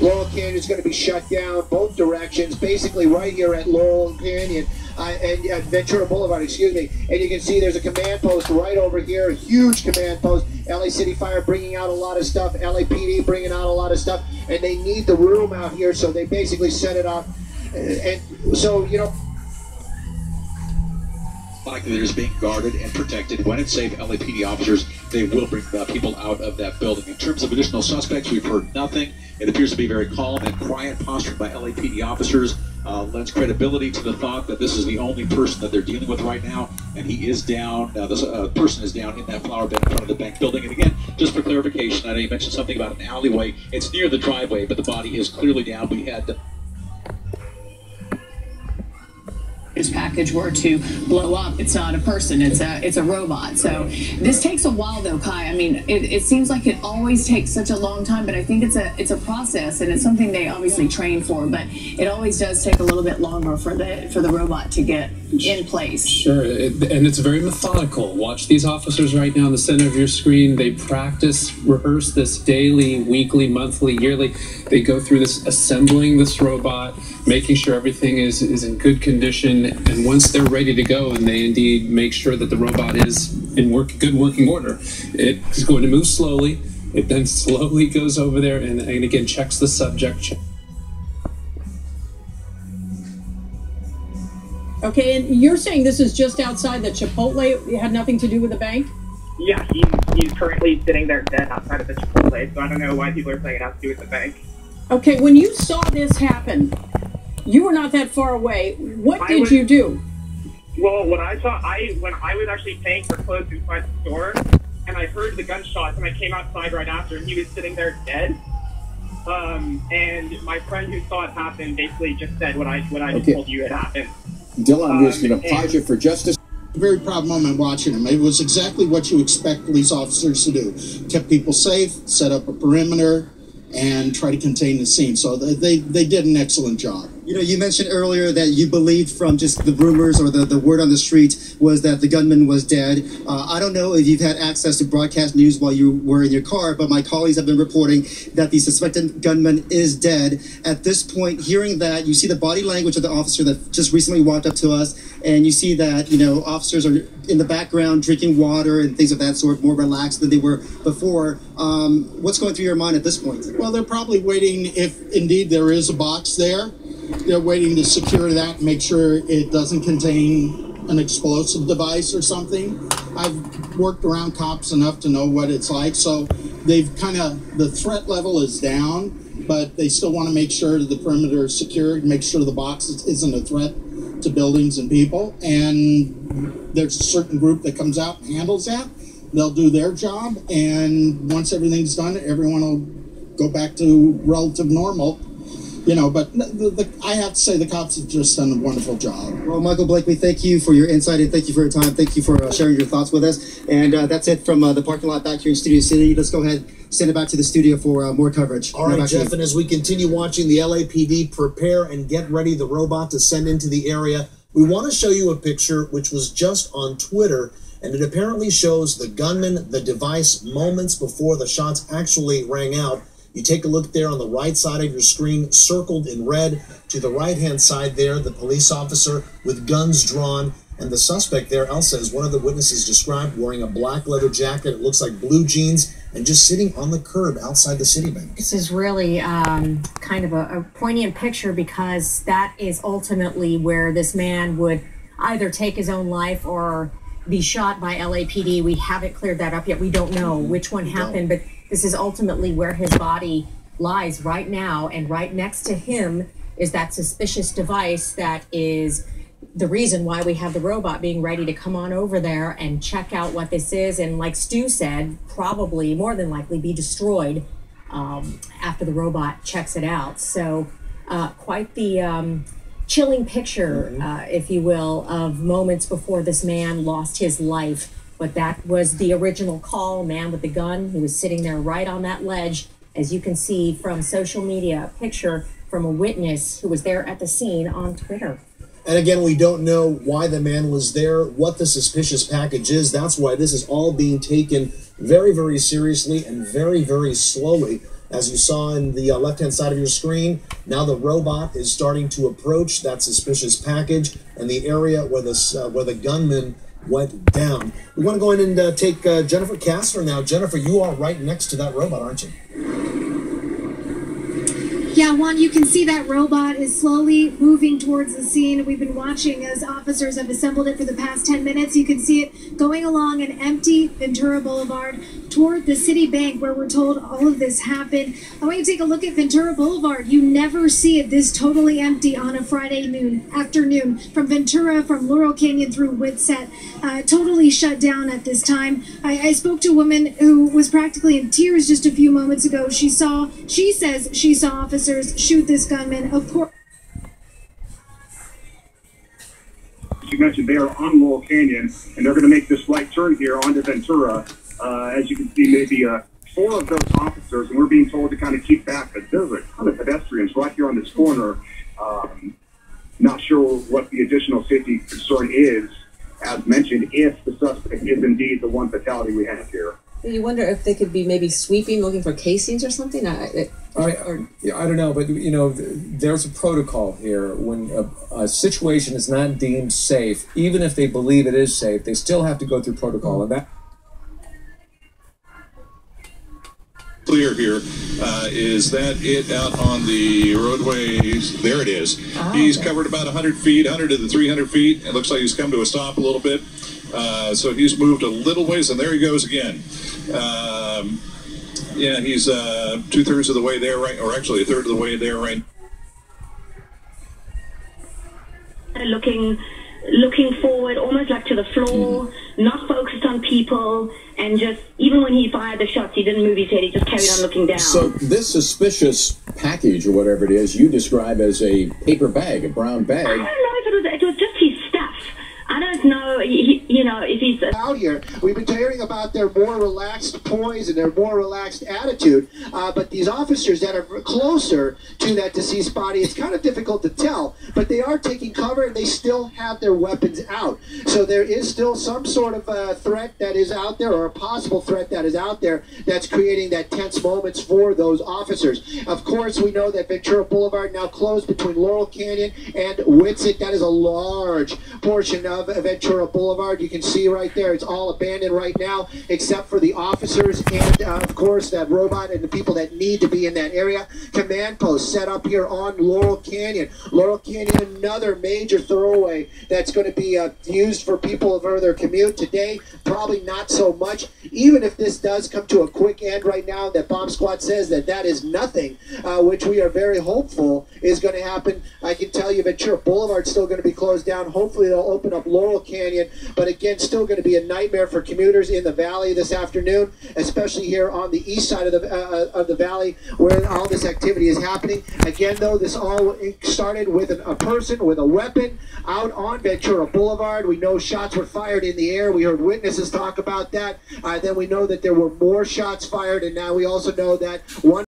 Laurel Canyon is going to be shut down both directions, basically right here at Laurel Canyon and Ventura Boulevard, excuse me. And you can see there's a command post right over here, a huge command post. LA City Fire bringing out a lot of stuff, LAPD bringing out a lot of stuff, and they need the room out here, so they basically set it up. And so, you know, like that is being guarded and protected. When it's safe, LAPD officers, they will bring people out of that building. In terms of additional suspects, we've heard nothing. It appears to be very calm and quiet posture by LAPD officers. Lends credibility to the thought that this is the only person that they're dealing with right now, and he is down. This person is down in that flower bed in front of the bank building. And again, just for clarification, I know you mentioned something about an alleyway. It's near the driveway, but the body is clearly down. We had This package were to blow up. It's not a person, it's a robot. So this takes a while though, Kai. I mean, it seems like it always takes such a long time, but I think it's a process, and it's something they obviously train for, but it always does take a little bit longer for the robot to get in place. Sure, and it's very methodical. Watch these officers right now in the center of your screen. They practice, rehearse this daily, weekly, monthly, yearly. They go through this, assembling this robot, making sure everything is in good condition, and once they're ready to go, and they indeed make sure that the robot is in good working order, it's going to move slowly. It then slowly goes over there and again checks the subject. Okay, and you're saying this is just outside the Chipotle? It had nothing to do with the bank? Yeah, he's currently sitting there dead outside of the Chipotle, so I don't know why people are saying it has to do with the bank. Okay, when you saw this happen, you were not that far away. What did you do? Well, when I was actually paying for clothes inside the store, and I heard the gunshots, and I came outside right after, and he was sitting there dead. And my friend who saw it happen basically just said what I just told you had happened. Dylan, I'm just going to pause you for just a very proud moment watching him. It was exactly what you expect police officers to do. Kept people safe, set up a perimeter, and try to contain the scene. So they did an excellent job. You know, you mentioned earlier that you believed from just the rumors or the word on the street was that the gunman was dead. I don't know if you've had access to broadcast news while you were in your car, but my colleagues have been reporting that the suspected gunman is dead. At this point, hearing that, you see the body language of the officer that just recently walked up to us, and you see that, you know, officers are in the background drinking water and things of that sort, more relaxed than they were before. What's going through your mind at this point? Well, they're probably waiting, if indeed there is a box there, they're waiting to secure that and make sure it doesn't contain an explosive device or something. I've worked around cops enough to know what it's like, so they've the threat level is down, but they still want to make sure that the perimeter is secured, make sure the box isn't a threat to buildings and people, and there's a certain group that comes out and handles that. They'll do their job, and once everything's done, everyone will go back to relative normal. You know, but I have to say the cops have just done a wonderful job. Well, Michael Blakely, thank you for your insight and thank you for your time. Thank you for sharing your thoughts with us. And that's it from the parking lot back here in Studio City. Let's go ahead and send it back to the studio for more coverage. All right, Jeff, and as we continue watching the LAPD prepare and get ready the robot to send into the area, we want to show you a picture which was just on Twitter, and it apparently shows the gunman, the device, moments before the shots actually rang out. You take a look there on the right side of your screen, circled in red. To the right-hand side there, the police officer with guns drawn. And the suspect there, Elsa, is one of the witnesses described, wearing a black leather jacket. It looks like blue jeans, and just sitting on the curb outside the Citibank. This is really kind of a poignant picture, because that is ultimately where this man would either take his own life or be shot by LAPD. We haven't cleared that up yet. We don't know which one happened, but this is ultimately where his body lies right now, and right next to him is that suspicious device that is the reason why we have the robot being ready to come on over there and check out what this is, and like Stu said, probably more than likely be destroyed after the robot checks it out. So quite the chilling picture, if you will, of moments before this man lost his life. But that was the original call, man with the gun. He was sitting there right on that ledge. As you can see from social media, a picture from a witness who was there at the scene on Twitter. And again, we don't know why the man was there, what the suspicious package is. That's why this is all being taken very, very seriously and very, very slowly. As you saw in the left-hand side of your screen, now the robot is starting to approach that suspicious package and the area where the gunman went down. We want to go in and take Jennifer Kastner now. Jennifer, you are right next to that robot, aren't you? Yeah, Juan, you can see that robot is slowly moving towards the scene. We've been watching as officers have assembled it for the past 10 minutes. You can see it going along an empty Ventura Boulevard toward the Citibank where we're told all of this happened. I want you to take a look at Ventura Boulevard. You never see it this totally empty on a Friday afternoon. From Ventura, from Laurel Canyon through Whitsett, totally shut down at this time. I spoke to a woman who was practically in tears just a few moments ago. She says she saw officers shoot this gunman. Of course. You mentioned they are on Laurel Canyon, and they're going to make this right turn here onto Ventura. As you can see, maybe 4 of those officers, and we're being told to kind of keep back, but there's a ton of pedestrians right here on this corner. Not sure what the additional safety concern is, as mentioned, if the suspect is indeed the one fatality we have here. You wonder if they could be maybe sweeping, looking for casings or something? I don't know, but, you know, there's a protocol here. When a situation is not deemed safe, even if they believe it is safe, they still have to go through protocol. And that clear here is that it out on the roadways. There it is. He's covered about 100 feet, 100 to the 300 feet. It looks like he's come to a stop a little bit. So he's moved a little ways, and there he goes again. Yeah, he's 2/3 of the way there, right? Or actually 1/3 of the way there, right? Looking forward, almost like to the floor, not focused on people, and just, even when he fired the shots, he didn't move his head, he just carried on looking down. So this suspicious package, or whatever it is, you describe as a paper bag, a brown bag. I don't know if it was just his stuff. I don't know, if he's out here. We've been hearing about their more relaxed poise and their more relaxed attitude, but these officers that are closer to that deceased body, it's kind of difficult to tell, but they are taking cover and they still have their weapons out. So there is still some sort of threat that is out there, or a possible threat that is out there, that's creating that tense moments for those officers. Of course, we know that Ventura Boulevard now closed between Laurel Canyon and Whitsett. That is a large portion of Ventura Boulevard. You can see right there, it's all abandoned right now, except for the officers and, of course, that robot and the people that need to be in that area. Command post set up here on Laurel Canyon. Laurel Canyon, another major thoroughway that's going to be used for people for their commute today. Probably not so much. Even if this does come to a quick end right now, that Bomb Squad says that is nothing, which we are very hopeful is going to happen. I can tell you Ventura Boulevard's still going to be closed down. Hopefully they'll open up Laurel Canyon, but again, still going to be a nightmare for commuters in the valley this afternoon, especially here on the east side of the valley where all this activity is happening. Again, though, this all started with a person with a weapon out on Ventura Boulevard. We know shots were fired in the air. We heard witnesses talk about that. Then we know that there were more shots fired, and now we also know that one